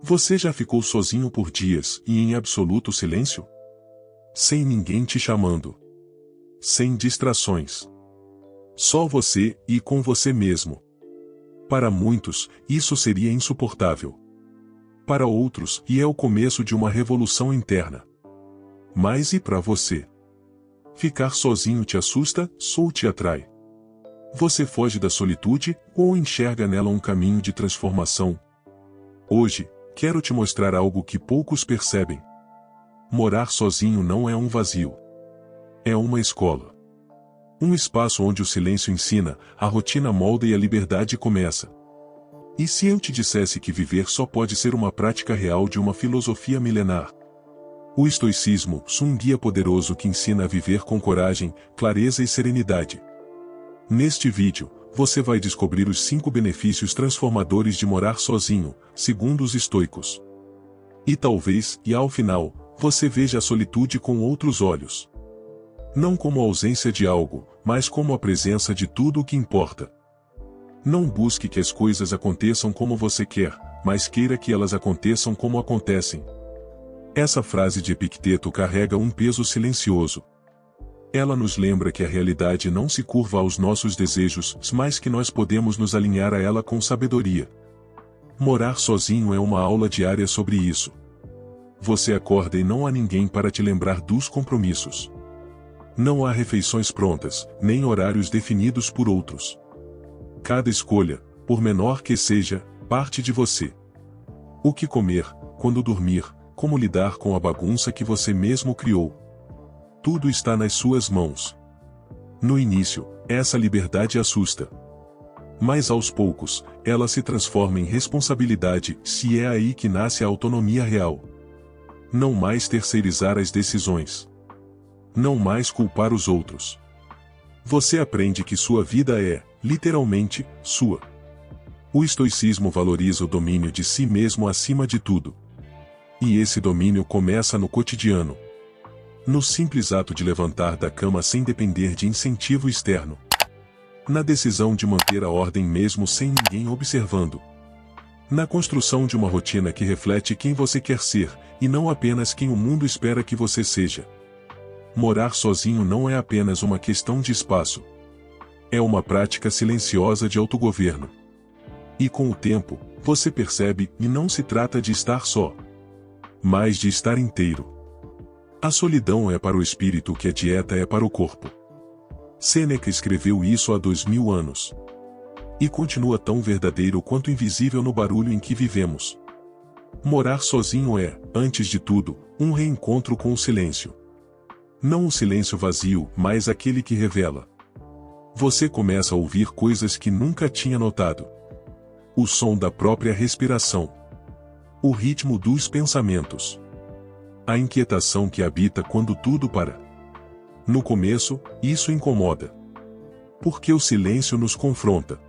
Você já ficou sozinho por dias e em absoluto silêncio? Sem ninguém te chamando. Sem distrações. Só você e com você mesmo. Para muitos, isso seria insuportável. Para outros, e é o começo de uma revolução interna. Mas e para você? Ficar sozinho te assusta ou te atrai? Você foge da solitude ou enxerga nela um caminho de transformação? Hoje, quero te mostrar algo que poucos percebem. Morar sozinho não é um vazio. É uma escola. Um espaço onde o silêncio ensina, a rotina molda e a liberdade começa. E se eu te dissesse que viver só pode ser uma prática real de uma filosofia milenar? O estoicismo, um guia poderoso que ensina a viver com coragem, clareza e serenidade. Neste vídeo, você vai descobrir os 5 benefícios transformadores de morar sozinho, segundo os estoicos. E talvez, ao final, você veja a solitude com outros olhos. Não como a ausência de algo, mas como a presença de tudo o que importa. Não busque que as coisas aconteçam como você quer, mas queira que elas aconteçam como acontecem. Essa frase de Epicteto carrega um peso silencioso. Ela nos lembra que a realidade não se curva aos nossos desejos, mas que nós podemos nos alinhar a ela com sabedoria. Morar sozinho é uma aula diária sobre isso. Você acorda e não há ninguém para te lembrar dos compromissos. Não há refeições prontas, nem horários definidos por outros. Cada escolha, por menor que seja, parte de você. O que comer, quando dormir, como lidar com a bagunça que você mesmo criou. Tudo está nas suas mãos. No início, essa liberdade assusta. Mas aos poucos, ela se transforma em responsabilidade, se é aí que nasce a autonomia real. Não mais terceirizar as decisões. Não mais culpar os outros. Você aprende que sua vida é, literalmente, sua. O estoicismo valoriza o domínio de si mesmo acima de tudo. E esse domínio começa no cotidiano. No simples ato de levantar da cama sem depender de incentivo externo. Na decisão de manter a ordem mesmo sem ninguém observando. Na construção de uma rotina que reflete quem você quer ser, e não apenas quem o mundo espera que você seja. Morar sozinho não é apenas uma questão de espaço. É uma prática silenciosa de autogoverno. E com o tempo, você percebe que não se trata de estar só, mas de estar inteiro. A solidão é para o espírito o que a dieta é para o corpo. Sêneca escreveu isso há 2000 anos. E continua tão verdadeiro quanto invisível no barulho em que vivemos. Morar sozinho é, antes de tudo, um reencontro com o silêncio. Não um silêncio vazio, mas aquele que revela. Você começa a ouvir coisas que nunca tinha notado. O som da própria respiração. O ritmo dos pensamentos. A inquietação que habita quando tudo para. No começo, isso incomoda. Porque o silêncio nos confronta.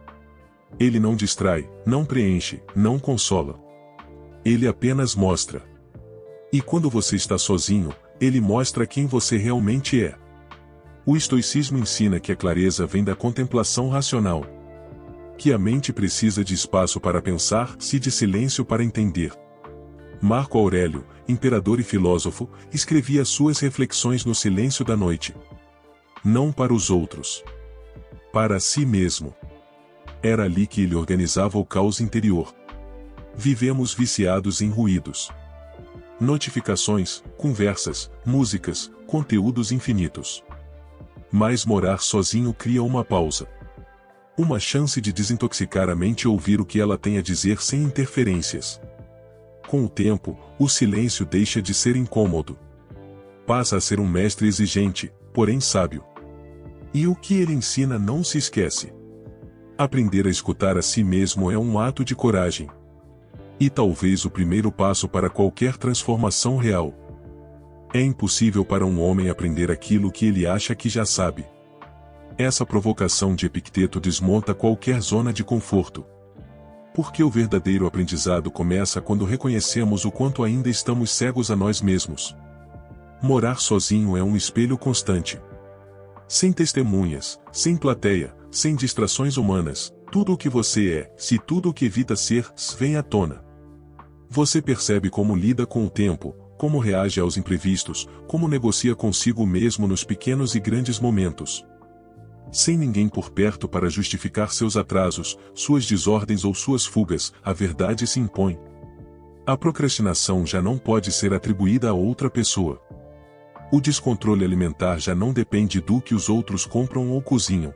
Ele não distrai, não preenche, não consola. Ele apenas mostra. E quando você está sozinho, ele mostra quem você realmente é. O estoicismo ensina que a clareza vem da contemplação racional. Que a mente precisa de espaço para pensar, e de silêncio para entender. Marco Aurélio, imperador e filósofo, escrevia suas reflexões no silêncio da noite. Não para os outros. Para si mesmo. Era ali que ele organizava o caos interior. Vivemos viciados em ruídos. Notificações, conversas, músicas, conteúdos infinitos. Mas morar sozinho cria uma pausa. Uma chance de desintoxicar a mente e ouvir o que ela tem a dizer sem interferências. Com o tempo, o silêncio deixa de ser incômodo. Passa a ser um mestre exigente, porém sábio. E o que ele ensina não se esquece. Aprender a escutar a si mesmo é um ato de coragem. E talvez o primeiro passo para qualquer transformação real. É impossível para um homem aprender aquilo que ele acha que já sabe. Essa provocação de Epicteto desmonta qualquer zona de conforto. Porque o verdadeiro aprendizado começa quando reconhecemos o quanto ainda estamos cegos a nós mesmos. Morar sozinho é um espelho constante. Sem testemunhas, sem plateia, sem distrações humanas, tudo o que você é, se tudo o que evita ser, vem à tona. Você percebe como lida com o tempo, como reage aos imprevistos, como negocia consigo mesmo nos pequenos e grandes momentos. Sem ninguém por perto para justificar seus atrasos, suas desordens ou suas fugas, a verdade se impõe. A procrastinação já não pode ser atribuída a outra pessoa. O descontrole alimentar já não depende do que os outros compram ou cozinham.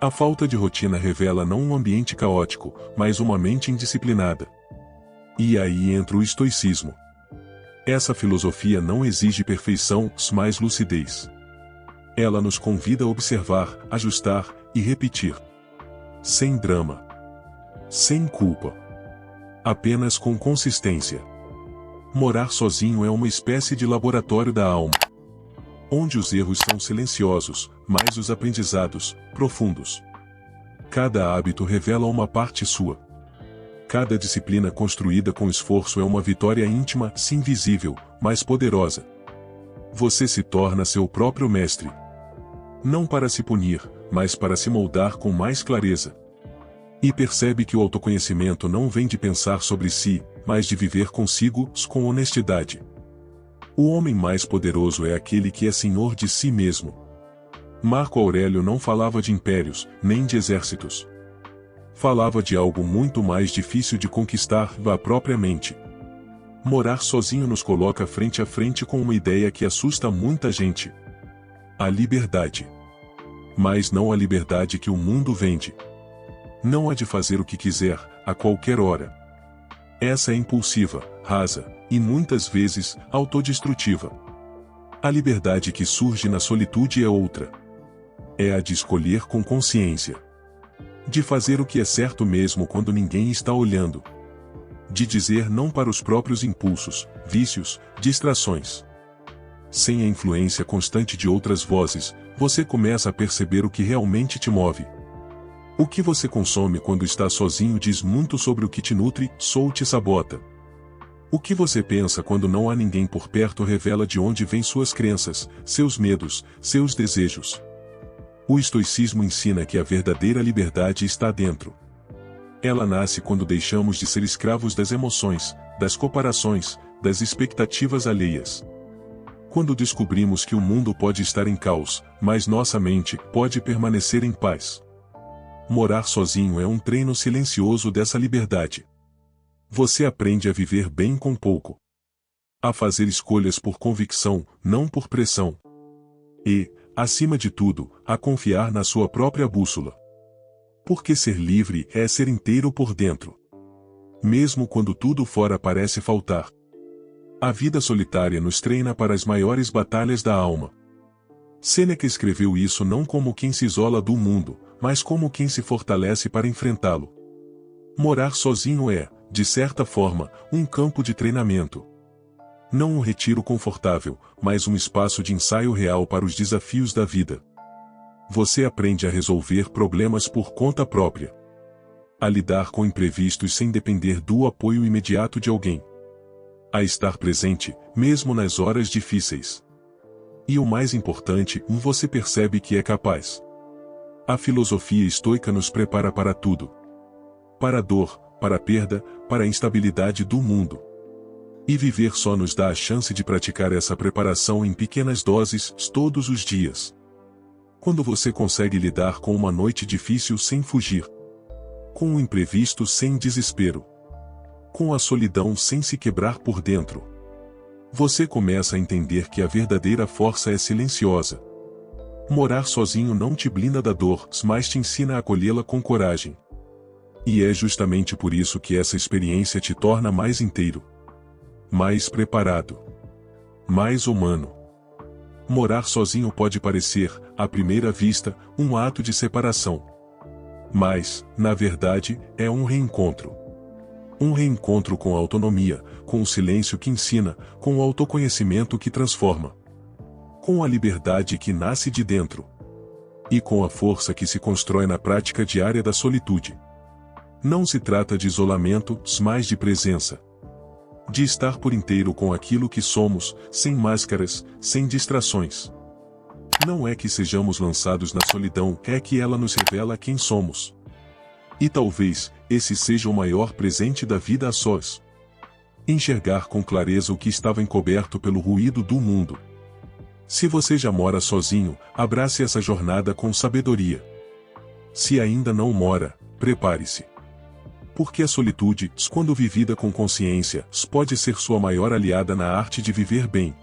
A falta de rotina revela não um ambiente caótico, mas uma mente indisciplinada. E aí entra o estoicismo. Essa filosofia não exige perfeição, mas lucidez. Ela nos convida a observar, ajustar e repetir. Sem drama. Sem culpa. Apenas com consistência. Morar sozinho é uma espécie de laboratório da alma, onde os erros são silenciosos, mas os aprendizados, profundos. Cada hábito revela uma parte sua. Cada disciplina construída com esforço é uma vitória íntima, sim visível, mas poderosa. Você se torna seu próprio mestre. Não para se punir, mas para se moldar com mais clareza. E percebe que o autoconhecimento não vem de pensar sobre si, mas de viver consigo, com honestidade. O homem mais poderoso é aquele que é senhor de si mesmo. Marco Aurélio não falava de impérios, nem de exércitos. Falava de algo muito mais difícil de conquistar, a própria mente. Morar sozinho nos coloca frente a frente com uma ideia que assusta muita gente. A liberdade. Mas não a liberdade que o mundo vende. Não a de fazer o que quiser, a qualquer hora. Essa é impulsiva, rasa, e muitas vezes, autodestrutiva. A liberdade que surge na solitude é outra. É a de escolher com consciência. De fazer o que é certo mesmo quando ninguém está olhando. De dizer não para os próprios impulsos, vícios, distrações. Sem a influência constante de outras vozes, você começa a perceber o que realmente te move. O que você consome quando está sozinho diz muito sobre o que te nutre, ou te sabota. O que você pensa quando não há ninguém por perto revela de onde vêm suas crenças, seus medos, seus desejos. O estoicismo ensina que a verdadeira liberdade está dentro. Ela nasce quando deixamos de ser escravos das emoções, das comparações, das expectativas alheias. Quando descobrimos que o mundo pode estar em caos, mas nossa mente pode permanecer em paz. Morar sozinho é um treino silencioso dessa liberdade. Você aprende a viver bem com pouco. A fazer escolhas por convicção, não por pressão. E, acima de tudo, a confiar na sua própria bússola. Porque ser livre é ser inteiro por dentro. Mesmo quando tudo fora parece faltar. A vida solitária nos treina para as maiores batalhas da alma. Sêneca escreveu isso não como quem se isola do mundo, mas como quem se fortalece para enfrentá-lo. Morar sozinho é, de certa forma, um campo de treinamento. Não um retiro confortável, mas um espaço de ensaio real para os desafios da vida. Você aprende a resolver problemas por conta própria. A lidar com imprevistos sem depender do apoio imediato de alguém. A estar presente, mesmo nas horas difíceis. E o mais importante, você percebe que é capaz. A filosofia estoica nos prepara para tudo. Para a dor, para a perda, para a instabilidade do mundo. E viver só nos dá a chance de praticar essa preparação em pequenas doses, todos os dias. Quando você consegue lidar com uma noite difícil sem fugir. Com o imprevisto sem desespero. Com a solidão sem se quebrar por dentro. Você começa a entender que a verdadeira força é silenciosa. Morar sozinho não te blinda da dor, mas te ensina a acolhê-la com coragem. E é justamente por isso que essa experiência te torna mais inteiro. Mais preparado. Mais humano. Morar sozinho pode parecer, à primeira vista, um ato de separação. Mas, na verdade, é um reencontro. Um reencontro com a autonomia, com o silêncio que ensina, com o autoconhecimento que transforma. Com a liberdade que nasce de dentro. E com a força que se constrói na prática diária da solitude. Não se trata de isolamento, mas de presença. De estar por inteiro com aquilo que somos, sem máscaras, sem distrações. Não é que sejamos lançados na solidão, é que ela nos revela quem somos. E talvez, esse seja o maior presente da vida a sós. enxergar com clareza o que estava encoberto pelo ruído do mundo. Se você já mora sozinho, abrace essa jornada com sabedoria. Se ainda não mora, prepare-se. Porque a solitude, quando vivida com consciência, pode ser sua maior aliada na arte de viver bem.